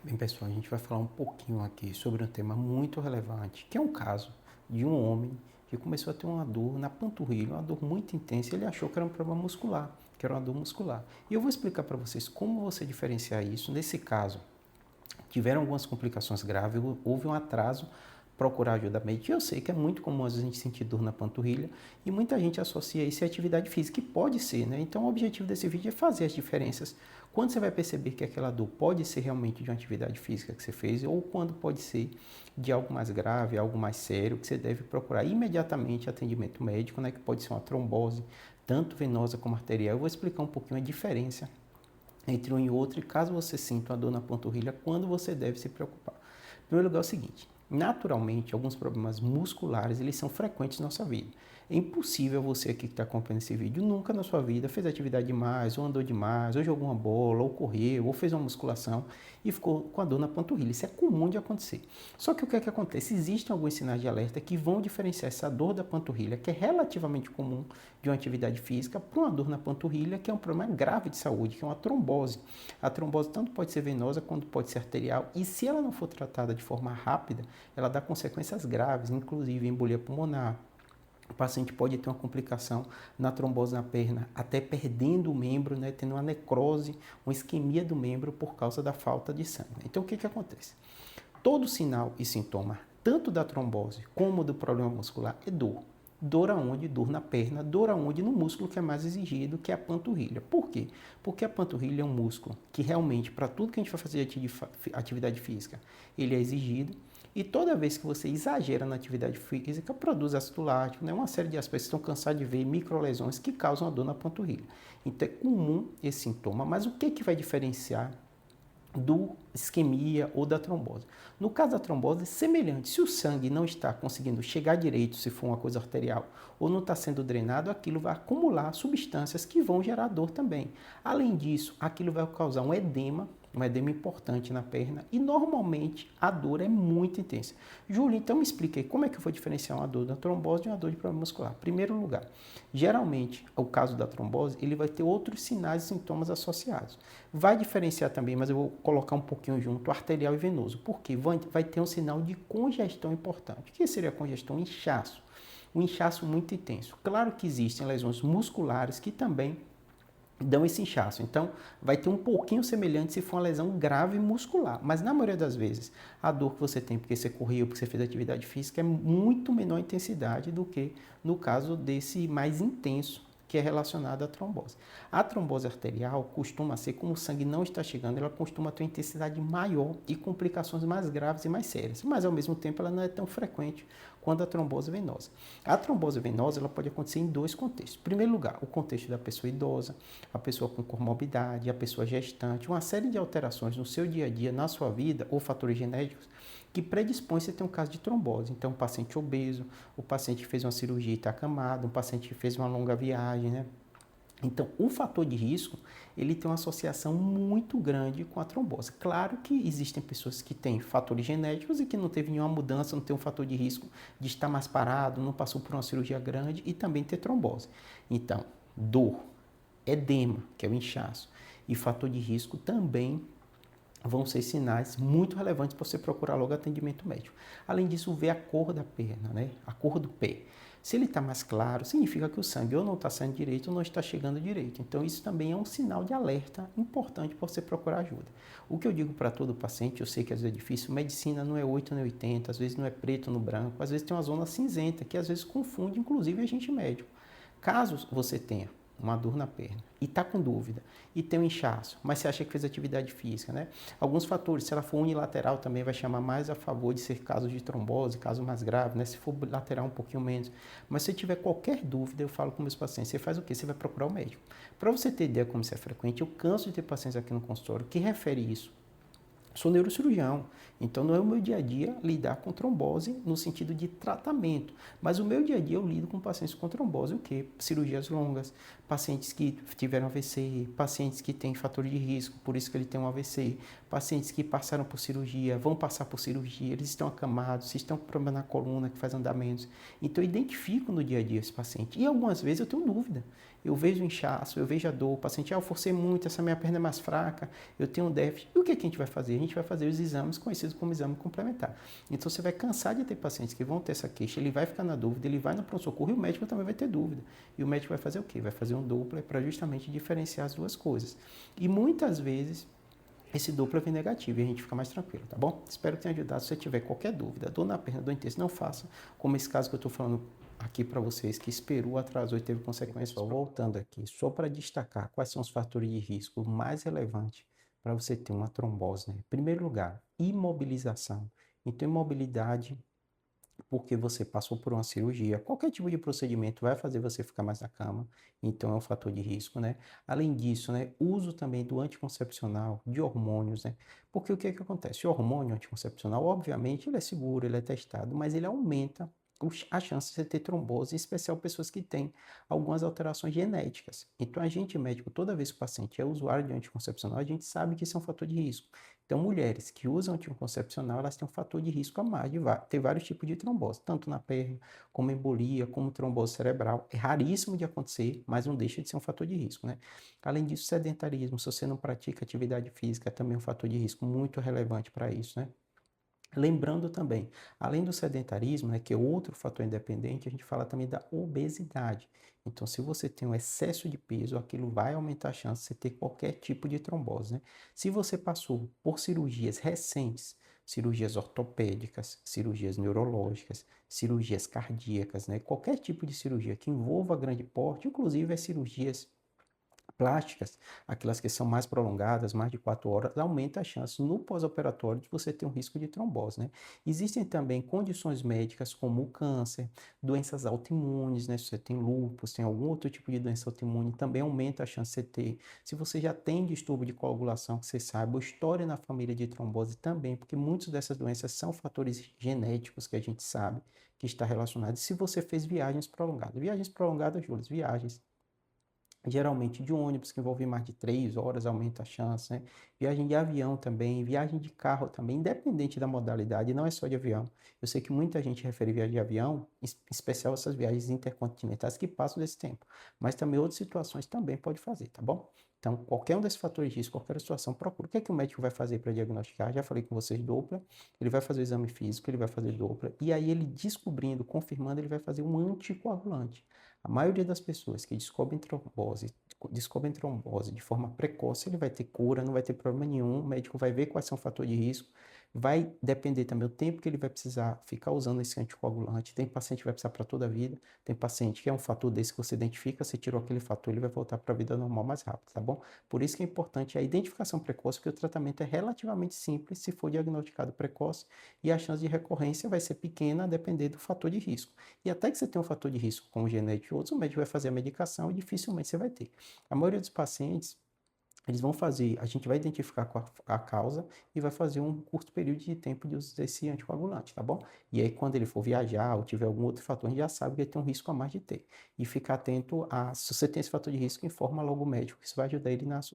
Bem, pessoal, a gente vai falar um pouquinho aqui sobre um tema muito relevante, que é um caso de um homem que começou a ter uma dor na panturrilha, uma dor muito intensa. Ele achou que era um problema muscular, que era uma dor muscular. E eu vou explicar para vocês como você diferenciar isso. Nesse caso, tiveram algumas complicações graves, houve um atraso, procurar ajuda médica. Eu sei que é muito comum às vezes a gente sentir dor na panturrilha e muita gente associa isso à atividade física, que pode ser, né? Então o objetivo desse vídeo é fazer as diferenças. Quando você vai perceber que aquela dor pode ser realmente de uma atividade física que você fez ou quando pode ser de algo mais grave, algo mais sério, que você deve procurar imediatamente atendimento médico, né? Que pode ser uma trombose, tanto venosa como arterial. Eu vou explicar um pouquinho a diferença entre um e outro, e caso você sinta uma dor na panturrilha, quando você deve se preocupar. Em primeiro lugar é o seguinte, naturalmente, alguns problemas musculares, eles são frequentes na nossa vida. É impossível você aqui que está acompanhando esse vídeo, nunca na sua vida fez atividade demais, ou andou demais, ou jogou uma bola, ou correu, ou fez uma musculação e ficou com a dor na panturrilha. Isso é comum de acontecer. Só que o que é que acontece? Existem alguns sinais de alerta que vão diferenciar essa dor da panturrilha, que é relativamente comum de uma atividade física, para uma dor na panturrilha, que é um problema grave de saúde, que é uma trombose. A trombose tanto pode ser venosa quanto pode ser arterial, e se ela não for tratada de forma rápida, ela dá consequências graves, inclusive embolia pulmonar. O paciente pode ter uma complicação na trombose na perna, até perdendo o membro, né, tendo uma necrose, uma isquemia do membro por causa da falta de sangue. Então, o que acontece? Todo sinal e sintoma, tanto da trombose como do problema muscular, é dor. Dor aonde? Dor na perna, dor aonde? No músculo que é mais exigido, que é a panturrilha. Por quê? Porque a panturrilha é um músculo que realmente, para tudo que a gente vai fazer de atividade física, ele é exigido. E toda vez que você exagera na atividade física, produz ácido lático, né? Uma série de aspectos que estão cansados de ver microlesões que causam a dor na panturrilha. Então é comum esse sintoma, mas o que vai diferenciar do isquemia ou da trombose? No caso da trombose, é semelhante. Se o sangue não está conseguindo chegar direito, se for uma coisa arterial, ou não está sendo drenado, aquilo vai acumular substâncias que vão gerar dor também. Além disso, aquilo vai causar um edema importante na perna e normalmente a dor é muito intensa. Júlio, então me explique aí, como é que eu vou diferenciar uma dor da trombose de uma dor de problema muscular? Primeiro lugar, geralmente, o caso da trombose, ele vai ter outros sinais e sintomas associados. Vai diferenciar também, mas eu vou colocar um pouquinho junto, arterial e venoso. Por quê? Vai ter um sinal de congestão importante. O que seria congestão? Inchaço. Um inchaço muito intenso. Claro que existem lesões musculares que também dão esse inchaço. Então, vai ter um pouquinho semelhante se for uma lesão grave muscular. Mas, na maioria das vezes, a dor que você tem porque você correu, porque você fez atividade física, é muito menor intensidade do que no caso desse mais intenso, que é relacionado à trombose. A trombose arterial costuma ser, como o sangue não está chegando, ela costuma ter uma intensidade maior e complicações mais graves e mais sérias, mas ao mesmo tempo ela não é tão frequente quanto a trombose venosa. A trombose venosa ela pode acontecer em dois contextos. Em primeiro lugar, o contexto da pessoa idosa, a pessoa com comorbidade, a pessoa gestante, uma série de alterações no seu dia a dia, na sua vida, ou fatores genéticos, que predispõe você a ter um caso de trombose. Então, o paciente obeso, o paciente que fez uma cirurgia e está acamado, um paciente que fez uma longa viagem, né? Então, o fator de risco, ele tem uma associação muito grande com a trombose. Claro que existem pessoas que têm fatores genéticos e que não teve nenhuma mudança, não tem um fator de risco de estar mais parado, não passou por uma cirurgia grande e também ter trombose. Então, dor, edema, que é o inchaço, e fator de risco também vão ser sinais muito relevantes para você procurar logo atendimento médico. Além disso, ver a cor da perna, né? A cor do pé. Se ele está mais claro, significa que o sangue ou não está saindo direito ou não está chegando direito. Então, isso também é um sinal de alerta importante para você procurar ajuda. O que eu digo para todo paciente, eu sei que às vezes é difícil, medicina não é 8 nem 80, às vezes não é preto no branco, às vezes tem uma zona cinzenta, que às vezes confunde, inclusive, a gente médico. Caso você tenha uma dor na perna e está com dúvida e tem um inchaço, mas você acha que fez atividade física, né? Alguns fatores, se ela for unilateral também vai chamar mais a favor de ser casos de trombose, caso mais grave, né? Se for lateral um pouquinho menos. Mas se tiver qualquer dúvida, eu falo com meus pacientes, você faz o quê? Você vai procurar o médico. Para você ter ideia como isso é frequente, eu canso de ter pacientes aqui no consultório que referem isso. Sou neurocirurgião, então não é o meu dia a dia lidar com trombose no sentido de tratamento, mas o meu dia a dia eu lido com pacientes com trombose, o quê? Cirurgias longas, pacientes que tiveram AVC, pacientes que têm fator de risco, por isso que ele tem um AVC, pacientes que passaram por cirurgia, vão passar por cirurgia, eles estão acamados, estão com problema na coluna que faz andamentos. Então eu identifico no dia a dia esse paciente e algumas vezes eu tenho dúvida. eu vejo o inchaço, eu vejo a dor, o paciente, eu forcei muito, essa minha perna é mais fraca, eu tenho um déficit. E o que a gente vai fazer? A gente vai fazer os exames conhecidos como exame complementar. Então você vai cansar de ter pacientes que vão ter essa queixa, ele vai ficar na dúvida, ele vai no pronto-socorro e o médico também vai ter dúvida. E o médico vai fazer o quê? Vai fazer um Doppler para justamente diferenciar as duas coisas. E muitas vezes esse Doppler vem negativo e a gente fica mais tranquilo, tá bom? Espero que tenha ajudado. Se você tiver qualquer dúvida, dor na perna, dor em intestino, não faça como esse caso que eu estou falando aqui para vocês, que esperou, atrasou e teve consequências. Voltando aqui, só para destacar quais são os fatores de risco mais relevantes para você ter uma trombose, né? Em primeiro lugar, imobilização. Então, imobilidade porque você passou por uma cirurgia, qualquer tipo de procedimento vai fazer você ficar mais na cama, então é um fator de risco, né? Além disso, né, uso também do anticoncepcional, de hormônios, né? Porque o que é que acontece? O hormônio anticoncepcional, obviamente, ele é seguro, ele é testado, mas ele aumenta a chance de você ter trombose, em especial pessoas que têm algumas alterações genéticas. Então, a gente médico, toda vez que o paciente é usuário de anticoncepcional, a gente sabe que isso é um fator de risco. Então, mulheres que usam anticoncepcional, elas têm um fator de risco a mais de ter vários tipos de trombose, tanto na perna, como embolia, como trombose cerebral. É raríssimo de acontecer, mas não deixa de ser um fator de risco, né? Além disso, sedentarismo, se você não pratica atividade física, é também um fator de risco muito relevante para isso, né? Lembrando também, além do sedentarismo, né, que é outro fator independente, a gente fala também da obesidade. Então, se você tem um excesso de peso, aquilo vai aumentar a chance de você ter qualquer tipo de trombose, né? Se você passou por cirurgias recentes, cirurgias ortopédicas, cirurgias neurológicas, cirurgias cardíacas, né? Qualquer tipo de cirurgia que envolva grande porte, inclusive as cirurgias plásticas, aquelas que são mais prolongadas, mais de 4 horas, aumenta a chance no pós-operatório de você ter um risco de trombose, né? Existem também condições médicas como o câncer, doenças autoimunes, né? Se você tem lúpus, tem algum outro tipo de doença autoimune, também aumenta a chance de você ter. Se você já tem distúrbio de coagulação, que você saiba, ou história na família de trombose também, porque muitas dessas doenças são fatores genéticos que a gente sabe que está relacionado. Se você fez viagens prolongadas, Júlio, viagens geralmente de ônibus, que envolve mais de 3 horas, aumenta a chance, né? Viagem de avião também, viagem de carro também, independente da modalidade, não é só de avião. Eu sei que muita gente refere viagem de avião, em especial essas viagens intercontinentais que passam desse tempo, mas também outras situações também pode fazer, tá bom? Então, qualquer um desses fatores de risco, qualquer situação, procura. O que é que o médico vai fazer para diagnosticar? Já falei com vocês, Doppler, ele vai fazer o exame físico, ele vai fazer Doppler, e aí ele descobrindo, confirmando, ele vai fazer um anticoagulante. A maioria das pessoas que descobrem trombose de forma precoce, ele vai ter cura, não vai ter problema nenhum, o médico vai ver quais são os fatores de risco, vai depender também do tempo que ele vai precisar ficar usando esse anticoagulante. Tem paciente que vai precisar para toda a vida, tem paciente que é um fator desse que você identifica, você tirou aquele fator, ele vai voltar para a vida normal mais rápido, tá bom? Por isso que é importante a identificação precoce, porque o tratamento é relativamente simples se for diagnosticado precoce e a chance de recorrência vai ser pequena a depender do fator de risco. E até que você tenha um fator de risco como genético e outros, o médico vai fazer a medicação e dificilmente você vai ter. A maioria dos pacientes, eles vão fazer, a gente vai identificar a causa e vai fazer um curto período de tempo de uso desse anticoagulante, tá bom? E aí, quando ele for viajar ou tiver algum outro fator, a gente já sabe que ele tem um risco a mais de ter. E ficar atento a, se você tem esse fator de risco, informa logo o médico, que isso vai ajudar ele na